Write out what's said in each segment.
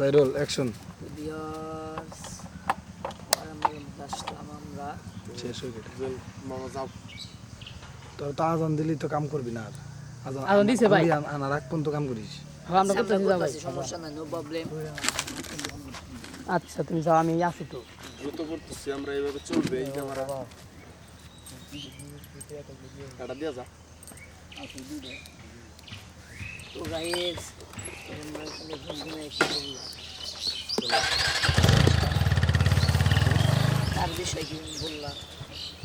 Jairul action viewers আসলাম আমরা শেষ হয়ে গেছে মামা যাও তোর তো আজান দিলি তো কাম করবি না আর আজান দিছে ভাই। আনা রাখ পর্যন্ত কাম করিস হ্যাঁ আমরা আমরা করতেছি, যাও ভাই। করতেছি, সমস্যা নাই, নো প্রবলেম। আচ্ছা তুমি যাও, আমি আছি তো। দ্রুত করতেছি আমরা, এইভাবে চলবে এই ক্যামেরা এটা দিয়া যা। তো গাইস আমরা এখানে ঘুমঘুমে একটু বললাম তার বিষয় কি বললাম।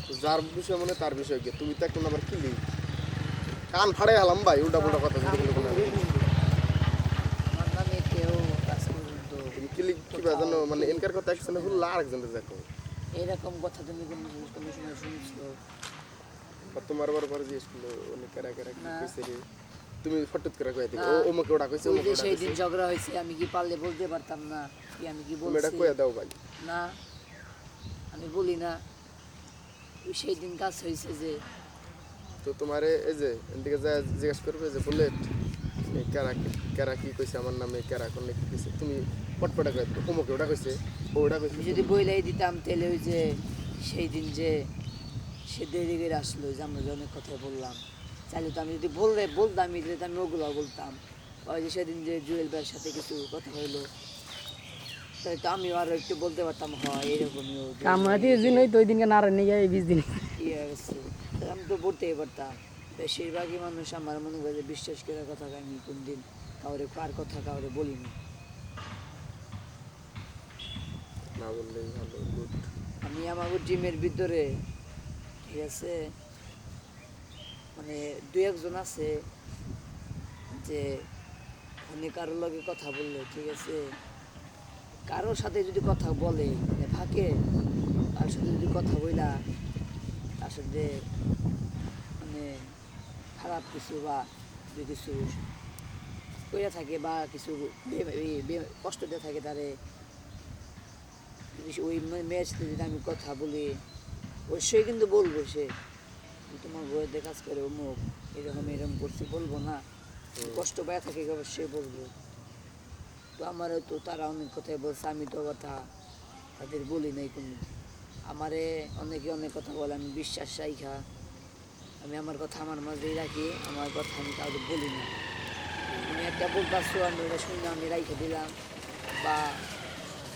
তো যার বিষয় মনে তার বিষয় কি, তুমি তো এখন আবার কিলি কান ফাড়ে হলাম ভাই, উল্টা পুল্টা কথা যদি কোনো আমার নামে কেউ কাজ পর্যন্ত তুমি কিলি কি জানো, মানে এনকার কথা একজনে হুল্লা আরেকজনের দেখো, এরকম কথা তুমি কোনো সময় শুনছো? বা তোমার বারবার জিজ্ঞেস করলো উনি কারা কারা কি না। কইছে রে, তুমি ফটুত করে কই দিও না। ও ওমকে ওটা কইছে ওই ওমকে যে ওটা সেই কইছে, দিন ঝগড়া হয়েছে, আমি কি পারলে বলতে পারতাম না কি আমি কি তুমি এটা বলছি? কইয়া দাও ভাই। না, আমি বলি না। ওই সেই দিন কাজ হয়েছে যে তো তোমারে এই যে এদিকে যা জিজ্ঞেস করবে যে বুলেট কারা কারা কি কইছে আমার নামে, কারা কোন কি কইছে, তুমি পটপটা কই দিও ওমকে ওটা কইছে ওটা কইছে। আমি যদি বইলাই দিতাম তাহলে ওই যে সেই দিন যে সে দেরি করে আসলো, ওই যে আমরা যে অনেক কথা বললাম, চাইলে তো আমি যদি বলতাম তাহলে তো আমি ওগুলো বলতাম। ওই যে সেদিন যে জুয়েল ভাইয়ের সাথে কিছু কথা হইলো, তাই তো আমি আরো একটু বলতে পারতাম হয় এরকমই আমরা 30 দিন হইতো, ওই দিনকে নারে নিয়ে যাই 20 দিন। কি হয়ে গেছে, তা আমি তো বলতেই পারতাম। বেশিরভাগই মানুষ আমার মনে করে যে বিশ্বাস করার কথা আমি কোনদিন কাউরে কার কথা কাউরে বলিনি। না বললেই ভালো, গুড। আমি আমার জিমের ভিতরে, ঠিক আছে, মানে দুই একজন আছে যে উনি কারোর লগে কথা বললে, ঠিক আছে, কারোর সাথে যদি কথা বলে মানে ফাঁকে, তার সাথে যদি কথা বইলা তার সাথে মানে খারাপ কিছু বা যদি কিছু কইরা থাকে বা কিছু কষ্ট দিয়ে থাকে তারে, যদি ওই মেয়ের সাথে যদি আমি কথা বলি অবশ্যই কিন্তু বলবো সে তোমার বইয়েতে কাজ করে অমুক এরকম এরকম করছি, বলবো না? কষ্ট পায় থাকে অবশ্যই বলবো। তো আমারও তো তারা অনেক কথাই বলছে, আমি তো কথা তাদের বলি নাই কোনো। আমারে অনেকে অনেক কথা বলে, আমি বিশ্বাস রাইখা আমি আমার কথা আমার মাঝেই রাখি, আমার কথা আমি কাউকে বলি না। তুমি একটা বলতেছো আমি ওটা শুনে আমি রাইখে দিলাম, বা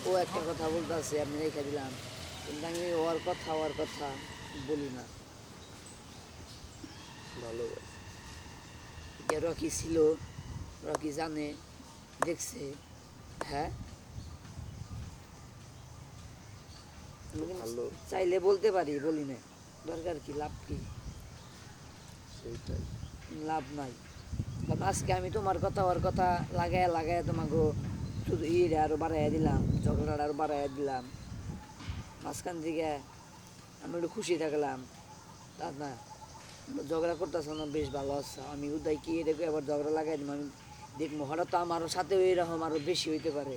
ও একটা কথা বলতেছে আমি রেখে দিলাম, কিন্তু আমি ওর কথা বলি না। ভালো ভাই। যে রকি ছিল, রকি জানে, দেখছে, হ্যাঁ, আমি কিন্তু ভালো। চাইলে বলতে পারি, বলি না। দরকার কি, লাভ কি? সেইটাই লাভ নাই। কারণ আজকে আমি তোমার কথা ওর কথা লাগায় লাগায় তোমাকে শুধু ইয়ে আরো বাড়াইয়া দিলাম, ঝগড়াটা আরো বাড়াইয়া দিলাম, মাঝখান থেকে আমি একটু খুশি থাকলাম, তা না। ঝগড়া করতেছ না, বেশ ভালো আছে, আমি উদয় কি দেখো আবার ঝগড়া লাগাই দিব, আমি দেখবো হঠাৎ তো আমারও সাথেও এরকম আরো বেশি হইতে পারে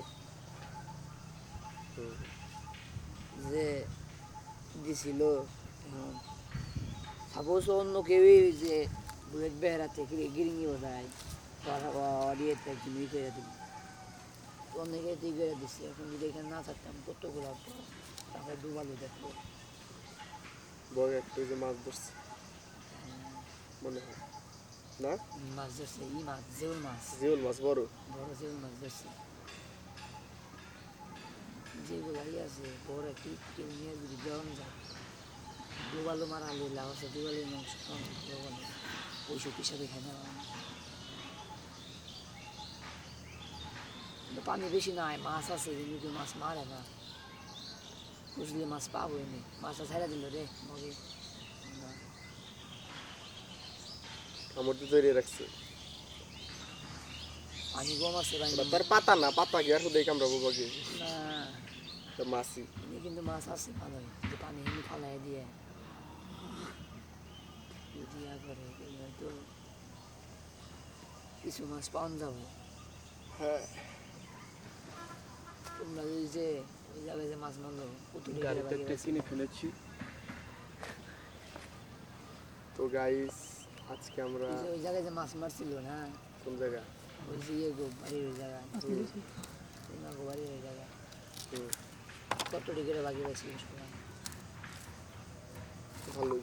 যে দিছিল। সাপোজ অন্য কেউই যে বুলেট বেড়াতে গিরিঙ্গি বোঝায় অডিয়েতে তুমি করে দিবি, অনেকে তুই করে দিচ্ছি, এখন যদি এখানে না থাকতাম কতগুলো তারপরে ডুবালো দেখবো। বড় একটা যে মাছ ধরছে মনে হয় না, মাছ ধরছে, ই মাছ, জেউল মাছ, জিওল মাছ বড় বড় জেউল মাছ ধরছে। যেগুলো আছে বড় একটি কেউ নিয়ে যদি জন যায়, ডুবালো মার আলু লাউ আছে, ডুবালো মাংস ডুবালো ওইসব হিসাবে খাই না। কিন্তু পানি বেশি নাই, মাছ আছে কিন্তু মাছ মারে না, বুঝলে মাছ পাবো এনে, মাছটা ছেড়ে দিল রে মগে না। আমার তো তৈরি রাখছে, পানি কম আছে ভাই, ওটা তার পাতা না, পাতা কি আর শুধু কামড়াবো বাকি না মাছি। এনে কিন্তু মাছ আছে ভালোই, যে পানি এনে ফালাই দিয়ে দিয়া করে হয়তো কিছু মাছ পাওয়া যাবে। হ্যাঁ তোমরা ওই যে ওই জায়গায় যে মাছ মারলো গাড়িতে কিনে ফেলেছি। তো গাইস আজকে আমরা ওই জায়গায় যে মাছ মারছিল না, কোন জায়গা ওই যে ইয়ে গো বাড়ির ওই জায়গায় কত ডিগ্রি বাকি পাইছিলাম ভালো